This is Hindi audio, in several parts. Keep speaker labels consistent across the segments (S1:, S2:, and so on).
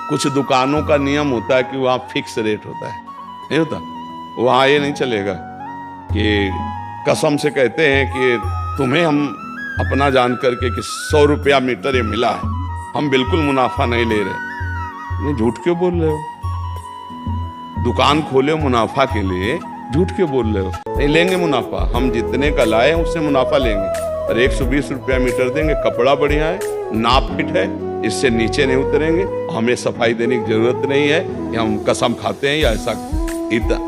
S1: कुछ दुकानों का नियम होता है कि वहाँ फिक्स रेट होता है, नहीं होता। वहाँ ये नहीं चलेगा कि कसम से कहते हैं कि तुम्हें हम अपना जान करके कि 100 रुपया मीटर ये मिला है, हम बिल्कुल मुनाफा नहीं ले रहे। ये झूठ क्यों बोल रहे हो? दुकान खोले हो मुनाफा के लिए, झूठ क्यों बोल रहे हो? नहीं लेंगे मुनाफा, हम जितने का लाए हैं उससे मुनाफा लेंगे, और 120 रुपया मीटर देंगे। कपड़ा बढ़िया है, नाप फिट है, इससे नीचे नहीं उतरेंगे, हमें सफाई देने की जरूरत नहीं है कि हम कसम खाते हैं या ऐसा।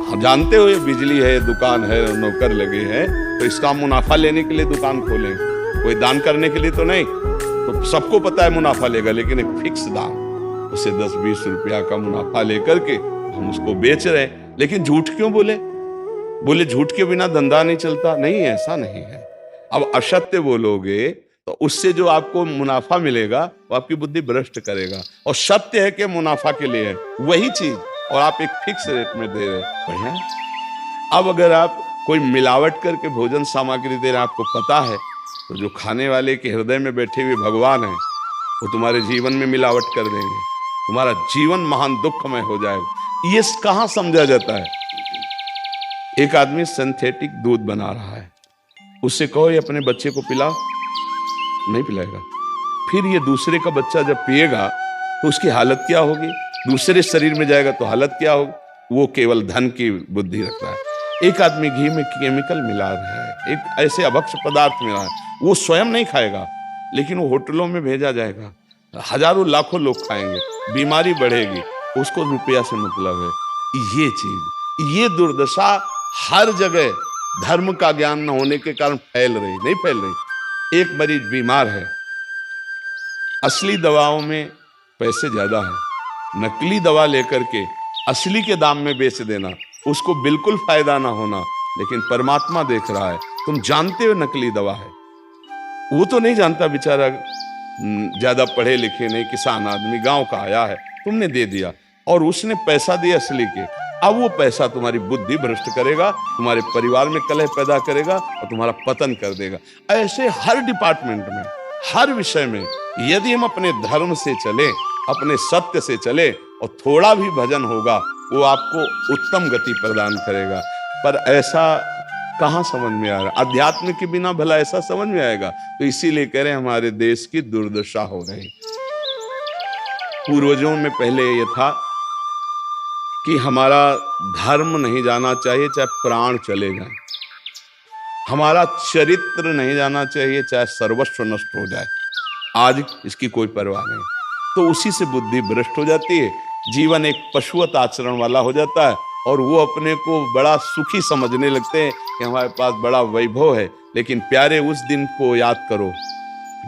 S1: हम जानते हो ये बिजली है, दुकान है, नौकर लगे हैं, तो इसका मुनाफा लेने के लिए दुकान खोलें, कोई दान करने के लिए तो नहीं। तो सबको पता है मुनाफा लेगा, लेकिन एक फिक्स दाम, उसे 10-20 रुपया का मुनाफा लेकर के हम उसको बेच रहे हैं। लेकिन झूठ क्यों बोले? झूठ के बिना धंधा नहीं चलता? नहीं, ऐसा नहीं है। अब असत्य बोलोगे तो उससे जो आपको मुनाफा मिलेगा वो आपकी बुद्धि भ्रष्ट करेगा। और सत्य है कि मुनाफा के लिए है वही चीज, और आप एक फिक्स रेट में दे रहे हैं, बढ़िया। अब अगर आप कोई मिलावट करके भोजन सामग्री दे रहे हैं, आपको पता है, तो जो खाने वाले के हृदय में बैठे हुए भगवान हैं वो तुम्हारे जीवन में मिलावट कर देंगे, तुम्हारा जीवन महान दुखमय हो जाएगा। ये कहाँ समझा जाता है? एक आदमी सिंथेटिक दूध बना रहा है, उससे कहो ये अपने बच्चे को पिलाओ, नहीं पिलाएगा। फिर ये दूसरे का बच्चा जब पिएगा तो उसकी हालत क्या होगी? दूसरे शरीर में जाएगा तो हालत क्या होगी? वो केवल धन की बुद्धि रखता है। एक आदमी घी में केमिकल मिला रहा है, एक ऐसे अभक्ष्य पदार्थ मिला है, वो स्वयं नहीं खाएगा, लेकिन वो होटलों में भेजा जाएगा, हजारों लाखों लोग खाएंगे, बीमारी बढ़ेगी, उसको रुपया से मतलब है। ये चीज, ये दुर्दशा हर जगह धर्म का ज्ञान न होने के कारण फैल रही, नहीं फैल रही। एक मरीज बीमार है, असली दवाओं में पैसे ज्यादा है, नकली दवा लेकर के असली के दाम में बेच देना, उसको बिल्कुल फायदा ना होना। लेकिन परमात्मा देख रहा है, तुम जानते हो नकली दवा है, वो तो नहीं जानता बेचारा, ज्यादा पढ़े लिखे नहीं, किसान आदमी गांव का आया है, तुमने दे दिया और उसने पैसा दिया असली के। अब वो पैसा तुम्हारी बुद्धि भ्रष्ट करेगा, तुम्हारे परिवार में कलह पैदा करेगा और तुम्हारा पतन कर देगा। ऐसे हर डिपार्टमेंट में, हर विषय में यदि हम अपने धर्म से चले, अपने सत्य से चले और थोड़ा भी भजन होगा, वो आपको उत्तम गति प्रदान करेगा। पर ऐसा कहाँ समझ में आ रहा? अध्यात्म के बिना भला ऐसा समझ में आएगा? तो इसीलिए कह रहे हैं हमारे देश की दुर्दशा हो रही। पूर्वजों में पहले ये था कि हमारा धर्म नहीं जाना चाहिए चाहे प्राण चले जाए, हमारा चरित्र नहीं जाना चाहिए चाहे सर्वस्व नष्ट हो जाए। आज इसकी कोई परवाह नहीं, तो उसी से बुद्धि भ्रष्ट हो जाती है, जीवन एक पशुवत आचरण वाला हो जाता है, और वो अपने को बड़ा सुखी समझने लगते हैं कि हमारे पास बड़ा वैभव है। लेकिन प्यारे, उस दिन को याद करो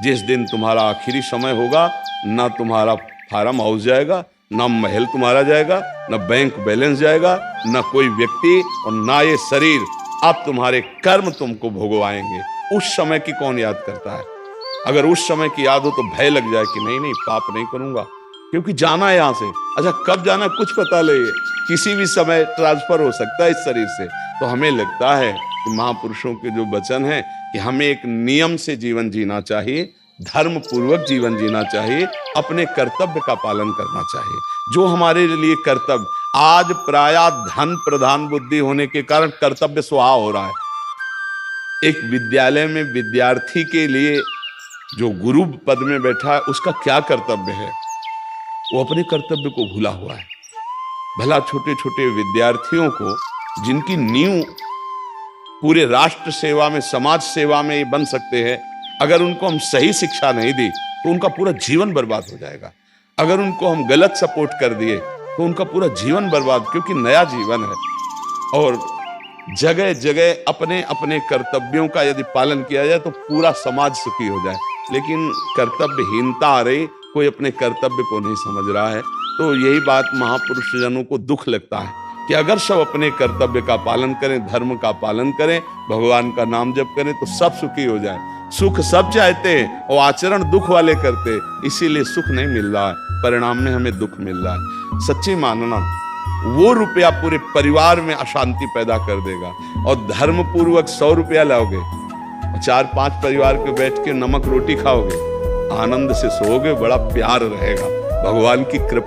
S1: जिस दिन तुम्हारा आखिरी समय होगा, ना तुम्हारा फार्म हाउस जाएगा, ना महल तुम्हारा जाएगा, ना बैंक बैलेंस जाएगा, ना कोई व्यक्ति, और ना ये शरीर। अब तुम्हारे कर्म तुमको भोगवाएंगे। उस समय की कौन याद करता है? अगर उस समय की याद हो तो भय लग जाए कि नहीं पाप नहीं करूंगा, क्योंकि जाना है यहाँ से। अच्छा, कब जाना कुछ पता नहीं है, किसी भी समय ट्रांसफर हो सकता है इस शरीर से। तो हमें लगता है कि महापुरुषों के जो वचन है कि हमें एक नियम से जीवन जीना चाहिए, धर्म पूर्वक जीवन जीना चाहिए, अपने कर्तव्य का पालन करना चाहिए। जो हमारे लिए कर्तव्य, आज प्रायः धन प्रधान बुद्धि होने के कारण कर्तव्य स्वाहा हो रहा है। एक विद्यालय में विद्यार्थी के लिए जो गुरु पद में बैठा है, उसका क्या कर्तव्य है? वो अपने कर्तव्य को भूला हुआ है। भला छोटे छोटे विद्यार्थियों को, जिनकी नींव पूरे राष्ट्र सेवा में, समाज सेवा में ये बन सकते हैं, अगर उनको हम सही शिक्षा नहीं दी तो उनका पूरा जीवन बर्बाद हो जाएगा। अगर उनको हम गलत सपोर्ट कर दिए तो उनका पूरा जीवन बर्बाद, क्योंकि नया जीवन है। और जगह जगह अपने अपने कर्तव्यों का यदि पालन किया जाए तो पूरा समाज सुखी हो जाए। लेकिन कर्तव्यहीनता आ रही, कोई अपने कर्तव्य को नहीं समझ रहा है। तो यही बात महापुरुष जनों को दुख लगता है कि अगर सब अपने कर्तव्य का पालन करें, धर्म का पालन करें, भगवान का नाम जप करें, तो सब सुखी हो जाए। सुख सब चाहते हैं और आचरण दुख वाले करते, इसीलिए सुख नहीं मिल रहा है, परिणाम में हमें दुख मिल रहा है। सच्ची मानना, वो रुपया पूरे परिवार में अशांति पैदा कर देगा। और धर्म पूर्वक 100 रुपया लाओगे, 4-5 परिवार के बैठ के नमक रोटी खाओगे, आनंद से सोओगे, बड़ा प्यार रहेगा, भगवान की कृपा।